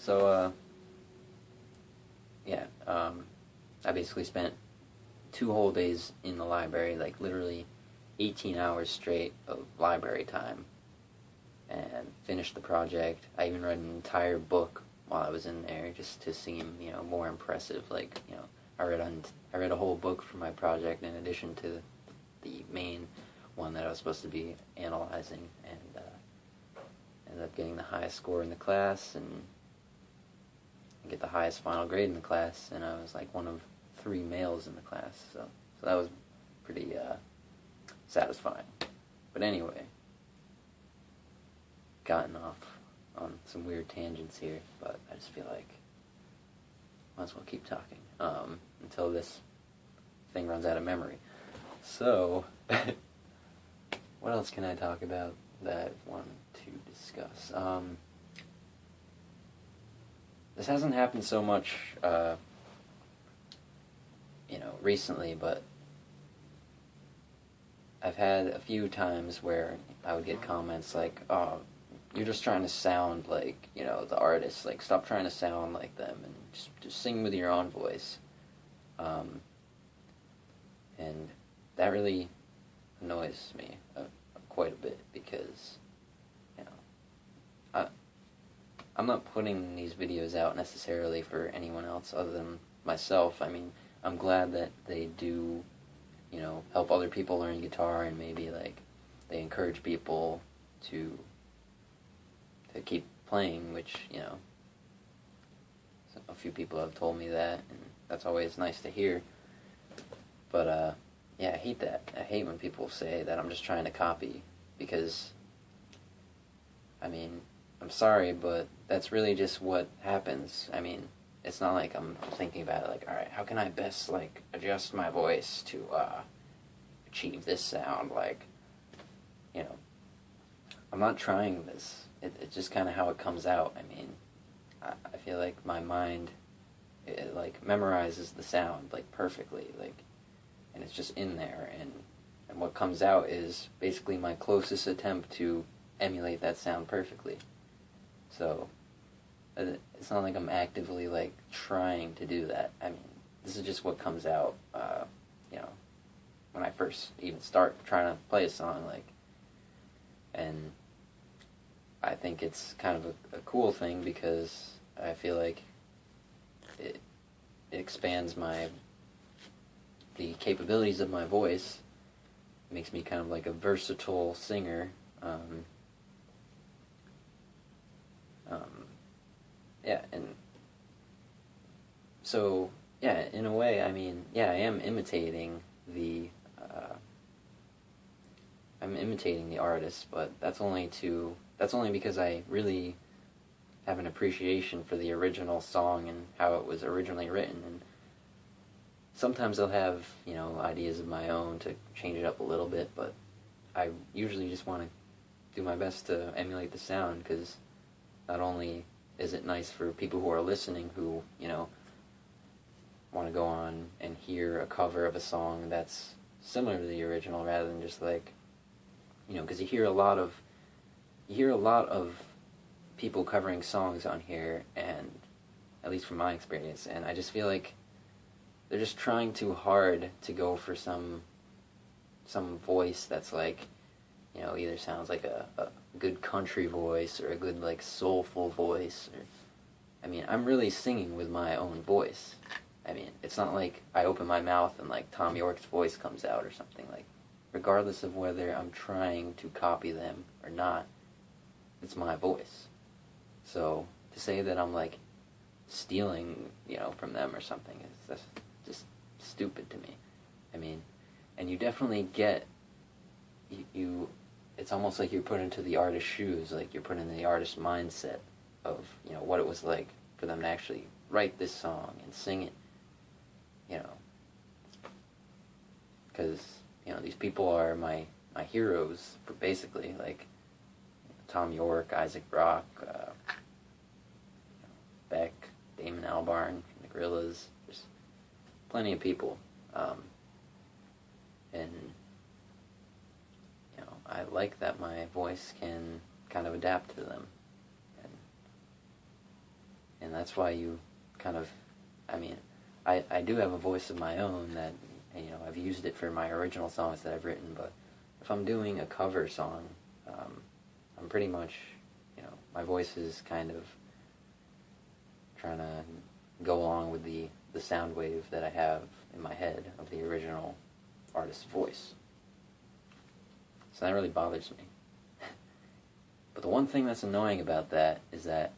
So, yeah, I basically spent 2 whole days in the library, like literally 18 hours straight of library time, and finished the project. I even read an entire book while I was in there, just to seem, more impressive. Like, I read a whole book for my project in addition to the main one that I was supposed to be analyzing, and ended up getting the highest score in the class and get the highest final grade in the class, and I was like one of 3 males in the class, so that was pretty satisfying. But anyway, gotten off on some weird tangents here, but I just feel like might as well keep talking until this thing runs out of memory. So, what else can I talk about that I want to discuss? This hasn't happened so much, recently, but I've had a few times where I would get comments like, "Oh, you're just trying to sound like, the artist. Like, stop trying to sound like them and just sing with your own voice." And that really annoys me quite a bit because, I'm not putting these videos out necessarily for anyone else other than myself. I mean, I'm glad that they do, help other people learn guitar, and maybe, like, they encourage people to keep playing, which, a few people have told me that, and that's always nice to hear. But, yeah, I hate that. I hate when people say that I'm just trying to copy, because, I mean, I'm sorry, but that's really just what happens. I mean, it's not like I'm thinking about it like, alright, how can I best, like, adjust my voice to, achieve this sound, like, I'm not trying this. It's just kind of how it comes out. I mean, I feel like my mind, it like, memorizes the sound, like, perfectly, like, and it's just in there, and what comes out is basically my closest attempt to emulate that sound perfectly. So, it's not like I'm actively, like, trying to do that. I mean, this is just what comes out, when I first even start trying to play a song, like, and I think it's kind of a cool thing, because I feel like it expands the capabilities of my voice. It makes me kind of like a versatile singer. Yeah, and so, yeah, in a way, I mean, yeah, I am imitating the artist, but that's only because I really have an appreciation for the original song and how it was originally written, and sometimes I'll have, ideas of my own to change it up a little bit, but I usually just want to do my best to emulate the sound, because not only is it nice for people who are listening who, want to go on and hear a cover of a song that's similar to the original rather than just like, because you hear a lot of people covering songs on here, and at least from my experience, and I just feel like they're just trying too hard to go for some voice that's like, either sounds like a good country voice or a good, like, soulful voice. Or, I mean, I'm really singing with my own voice. I mean, it's not like I open my mouth and, like, Tom York's voice comes out or something. Like, regardless of whether I'm trying to copy them or not, it's my voice. So, to say that I'm, like, stealing, from them or something is just stupid to me. I mean, and you definitely get, it's almost like you're put into the artist's shoes, like you're put into the artist's mindset of, what it was like for them to actually write this song and sing it, because, these people are my heroes, basically, like Tom York, Isaac Brock, Beck, Damon Albarn from the Gorillaz. There's plenty of people, and I like that my voice can kind of adapt to them, that's why you kind of, I mean, I do have a voice of my own that, you know, I've used it for my original songs that I've written, but if I'm doing a cover song, I'm pretty much, you know, my voice is kind of trying to go along with the sound wave that I have in my head of the original artist's voice. So that really bothers me. But the one thing that's annoying about that is that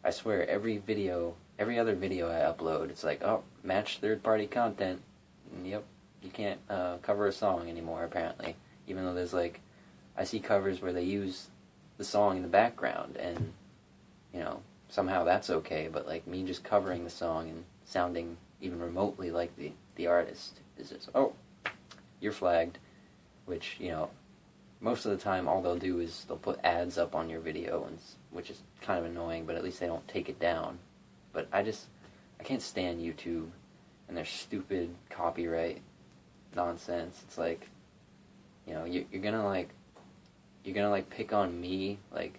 I swear every other video I upload, it's like, oh, match third-party content. And yep, you can't cover a song anymore, apparently. Even though there's like, I see covers where they use the song in the background, and, you know, somehow that's okay, but like me just covering the song and sounding even remotely like the artist is just, oh, you're flagged, which, you know, most of the time all they'll do is they'll put ads up on your video, and which is kind of annoying, but at least they don't take it down. But I can't stand YouTube and their stupid copyright nonsense. It's like, you know, you're gonna pick on me, like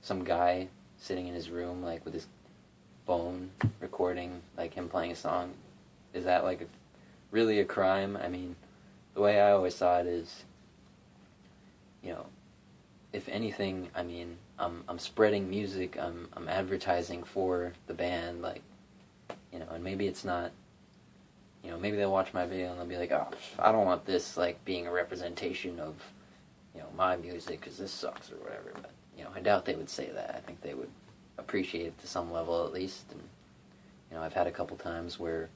some guy sitting in his room like with his phone recording like him playing a song. Is that like really a crime? I mean, the way I always saw it is, you know, if anything, I mean, I'm spreading music, I'm advertising for the band, like, you know, and maybe it's not, you know, maybe they'll watch my video and they'll be like, oh, I don't want this, like, being a representation of, you know, my music, because this sucks or whatever, but, you know, I doubt they would say that. I think they would appreciate it to some level at least, and, you know, I've had a couple times where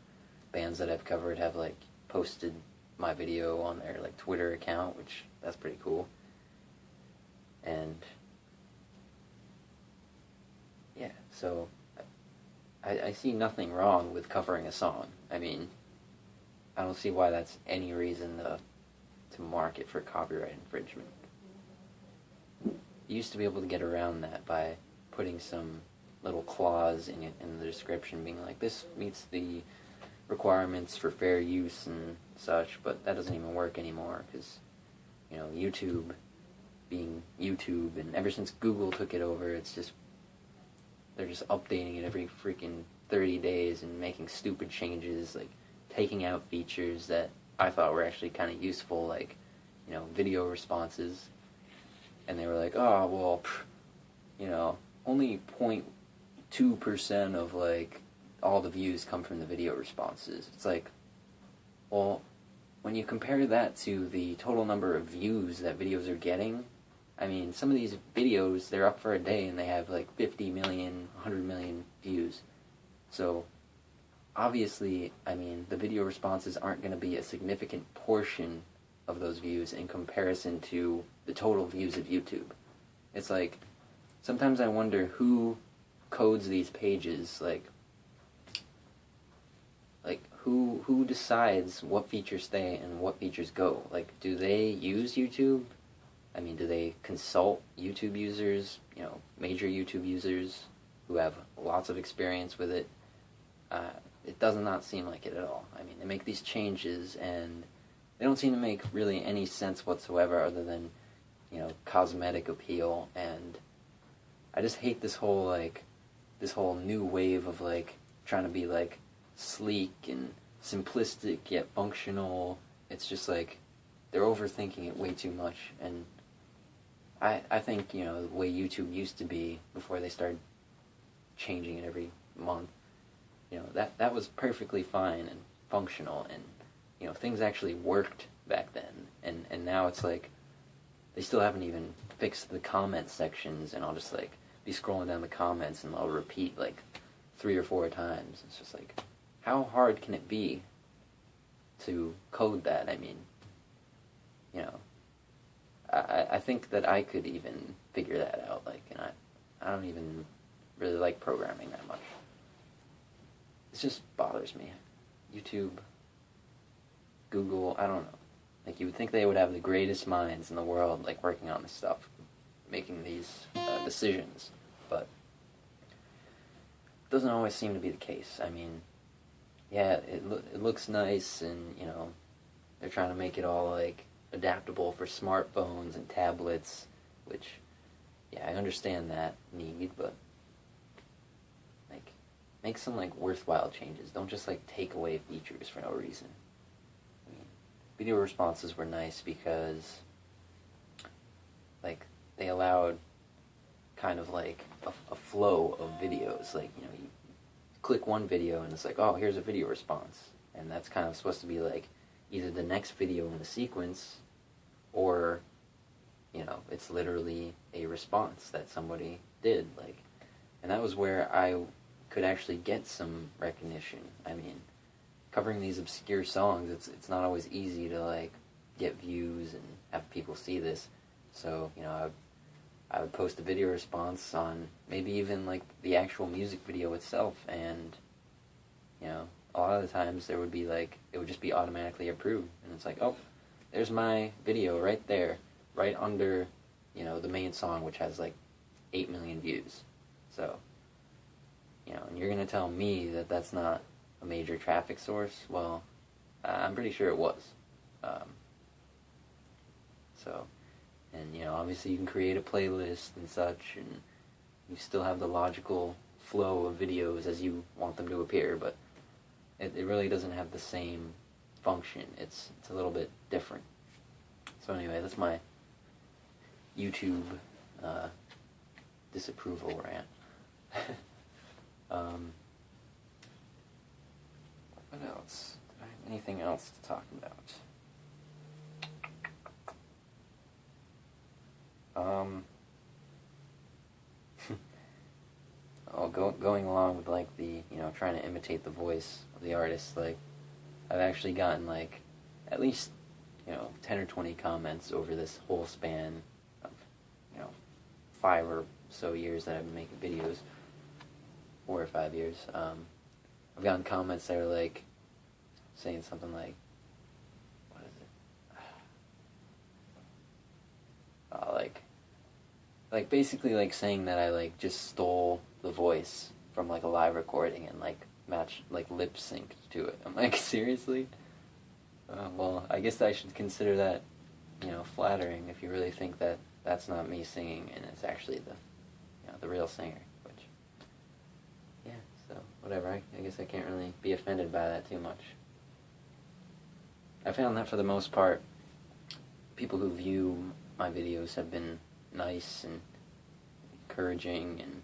bands that I've covered have, like, posted my video on their, like, Twitter account, which, that's pretty cool. And yeah, so I see nothing wrong with covering a song. I mean, I don't see why that's any reason to mark it for copyright infringement. You used to be able to get around that by putting some little clause in the description being like, this meets the requirements for fair use and such, but that doesn't even work anymore because, you know, YouTube being YouTube, and ever since Google took it over, it's just, they're just updating it every freaking 30 days and making stupid changes, like taking out features that I thought were actually kind of useful, like, you know, video responses, and they were like, oh, well, you know, only 0.2% of, like, all the views come from the video responses. It's like, well, when you compare that to the total number of views that videos are getting, I mean, some of these videos, they're up for a day and they have like 50 million, 100 million views. So, obviously, I mean, the video responses aren't going to be a significant portion of those views in comparison to the total views of YouTube. It's like, sometimes I wonder who codes these pages, like who decides what features stay and what features go? Like, do they use YouTube? I mean, do they consult YouTube users, you know, major YouTube users who have lots of experience with it? It does not seem like it at all. I mean, they make these changes and they don't seem to make really any sense whatsoever other than, you know, cosmetic appeal. And I just hate this whole, like, this whole new wave of, like, trying to be, like, sleek and simplistic yet functional. It's just like they're overthinking it way too much, and I think, you know, the way YouTube used to be before they started changing it every month, you know, that was perfectly fine and functional, and, you know, things actually worked back then, and now it's like they still haven't even fixed the comment sections, and I'll just, like, be scrolling down the comments and I'll repeat like 3 or 4 times. It's just like, how hard can it be to code that? I mean, you know, I think that I could even figure that out, like, and I don't even really like programming that much. It just bothers me. YouTube, Google, I don't know. Like, you would think they would have the greatest minds in the world, like, working on this stuff, making these decisions, but it doesn't always seem to be the case. I mean, yeah, it looks nice, and, you know, they're trying to make it all, like, adaptable for smartphones and tablets, which, yeah, I understand that need, but, like, make some, like, worthwhile changes. Don't just, like, take away features for no reason. I mean, video responses were nice because, like, they allowed kind of, like, a flow of videos. Like, you know, you click one video and it's like, oh, here's a video response. And that's kind of supposed to be, like, either the next video in the sequence or, you know, it's literally a response that somebody did. Like, and that was where I could actually get some recognition. I mean, covering these obscure songs, it's not always easy to, like, get views and have people see this. So, you know, I would post a video response on maybe even, like, the actual music video itself, and, you know, a lot of the times there would be, like, it would just be automatically approved, and it's like, oh, there's my video right there, right under, you know, the main song, which has, like, 8 million views. So, you know, and you're going to tell me that that's not a major traffic source? Well, I'm pretty sure it was. And, you know, obviously you can create a playlist and such, and you still have the logical flow of videos as you want them to appear, but it really doesn't have the same function. It's a little bit different. So anyway, that's my YouTube disapproval rant. What else? Did I have anything else to talk about? Going along with, like, the, you know, trying to imitate the voice of the artist, like, I've actually gotten, like, at least, you know, 10 or 20 comments over this whole span of, you know, 5 or so years that I've been making videos, 4 or 5 years. I've gotten comments that are, like, saying something like, what is it? Like basically, like, saying that I, like, just stole the voice from, like, a live recording and, like, matched, like, lip synced to it. I'm like, seriously? Well, I guess I should consider that, you know, flattering if you really think that that's not me singing and it's actually the, you know, the real singer. Which, yeah, so whatever. I guess I can't really be offended by that too much. I found that for the most part, people who view my videos have been nice and encouraging and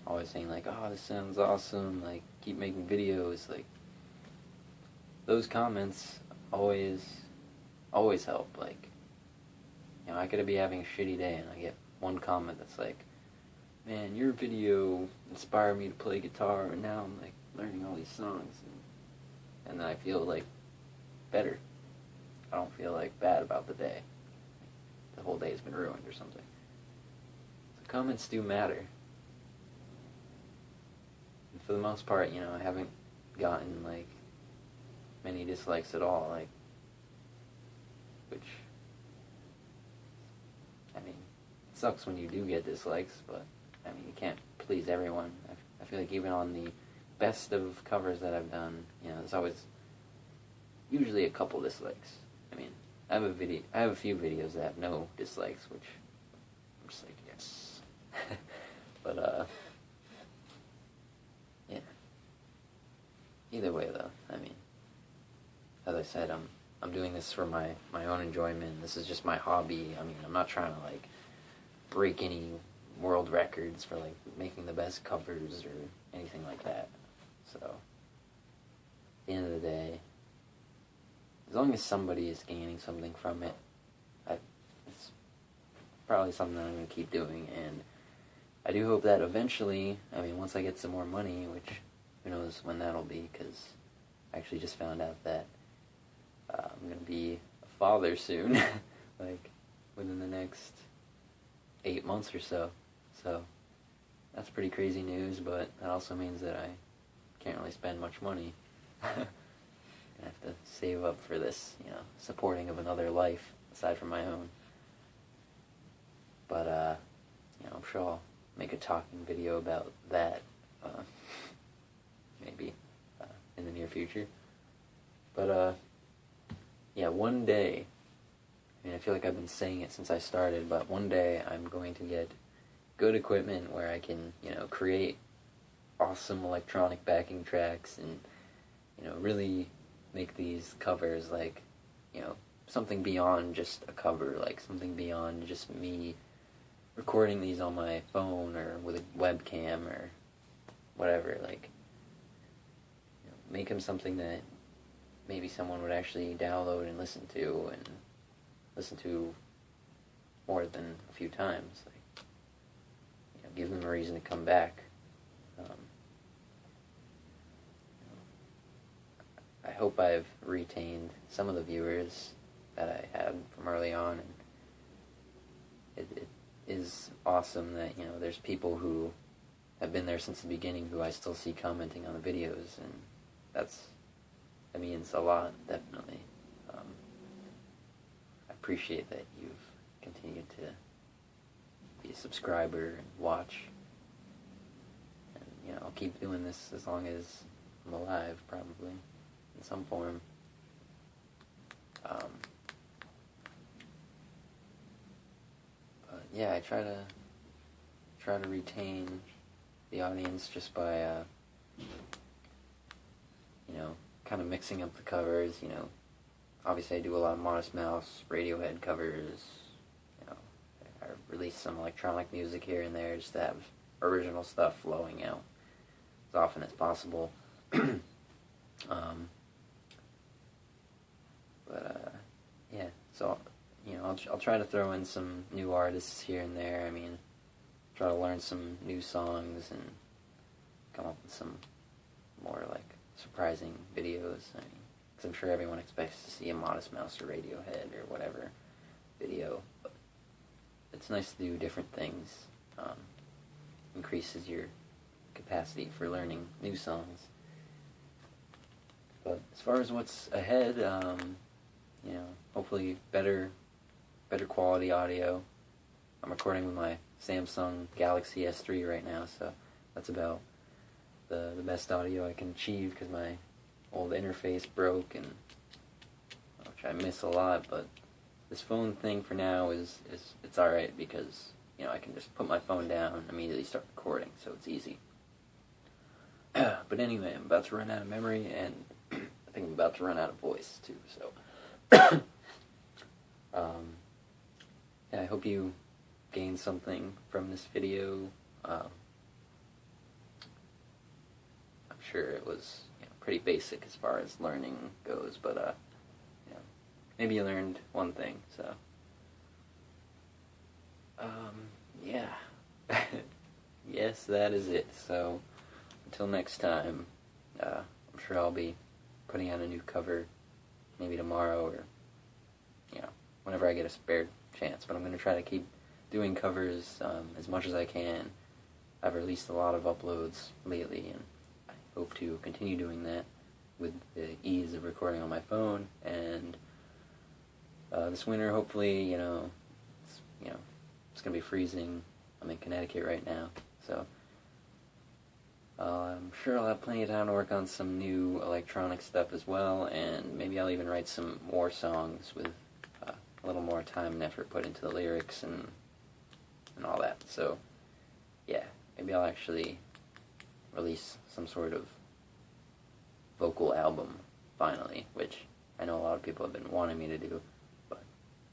always saying, like, oh, this sounds awesome, like, keep making videos. Like, those comments always help. Like, you know, I could be having a shitty day and I get one comment that's like, man, your video inspired me to play guitar, and now I'm, like, learning all these songs, and then I feel, like, better. I don't feel, like, bad about the day. The whole day's been ruined or something. So comments do matter. And for the most part, you know, I haven't gotten, like, many dislikes at all, like, which, I mean, it sucks when you do get dislikes, but, I mean, you can't please everyone. I feel like even on the best of covers that I've done, you know, there's always usually a couple dislikes. I mean, I have a few videos that have no dislikes, which I'm just like, yes. But, yeah. Either way, though, I mean, as I said, I'm doing this for my own enjoyment. This is just my hobby. I mean, I'm not trying to, like, break any world records for, like, making the best covers or anything like that. So, at the end of the day, as long as somebody is gaining something from it, it's probably something that I'm going to keep doing, and I do hope that eventually, I mean, once I get some more money, which who knows when that'll be, because I actually just found out that I'm going to be a father soon, like, within the next 8 months or so. So, that's pretty crazy news, but that also means that I can't really spend much money. I have to save up for this, you know, supporting of another life aside from my own. But, you know, I'm sure I'll make a talking video about that, maybe, in the near future. But, yeah, one day, I mean, I feel like I've been saying it since I started, but one day I'm going to get good equipment where I can, you know, create awesome electronic backing tracks and, you know, really make these covers like, you know, something beyond just a cover, like something beyond just me recording these on my phone or with a webcam or whatever, like, you know, make them something that maybe someone would actually download and listen to more than a few times, like, you know, give them a reason to come back. I hope I've retained some of the viewers that I had from early on, and it is awesome that, you know, there's people who have been there since the beginning who I still see commenting on the videos, and that means a lot, definitely. I appreciate that you've continued to be a subscriber and watch, and, you know, I'll keep doing this as long as I'm alive, probably, in some form. But yeah, I try to retain the audience just by you know, kind of mixing up the covers. You know, obviously I do a lot of Modest Mouse, Radiohead covers. You know, I release some electronic music here and there just to have original stuff flowing out as often as possible. Yeah, so, you know, I'll try to throw in some new artists here and there. I mean, try to learn some new songs and come up with some more, like, surprising videos. I mean, because I'm sure everyone expects to see a Modest Mouse or Radiohead or whatever video. But it's nice to do different things. Increases your capacity for learning new songs. But as far as what's ahead, you know, hopefully better quality audio. I'm recording with my Samsung Galaxy S3 right now, so that's about the best audio I can achieve because my old interface broke, and which I miss a lot. But this phone thing for now is it's all right because, you know, I can just put my phone down and immediately start recording, so it's easy. But anyway, I'm about to run out of memory, and I think I'm about to run out of voice too. So, yeah, I hope you gained something from this video. I'm sure it was, you know, pretty basic as far as learning goes, but you know, maybe you learned one thing. So, yeah, yes, that is it. So, until next time, I'm sure I'll be putting out a new cover maybe tomorrow or, you know, whenever I get a spare chance. But I'm going to try to keep doing covers as much as I can. I've released a lot of uploads lately, and I hope to continue doing that with the ease of recording on my phone. And this winter, hopefully, you know, it's going to be freezing. I'm in Connecticut right now, so I'm sure I'll have plenty of time to work on some new electronic stuff as well, and maybe I'll even write some more songs with a little more time and effort put into the lyrics and all that. So, yeah, maybe I'll actually release some sort of vocal album finally, which I know a lot of people have been wanting me to do, but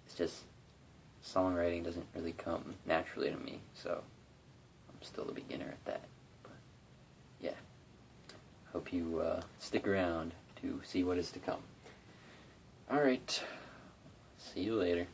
it's just songwriting doesn't really come naturally to me, so I'm still a beginner at that. Yeah, hope you stick around to see what is to come. Alright, see you later.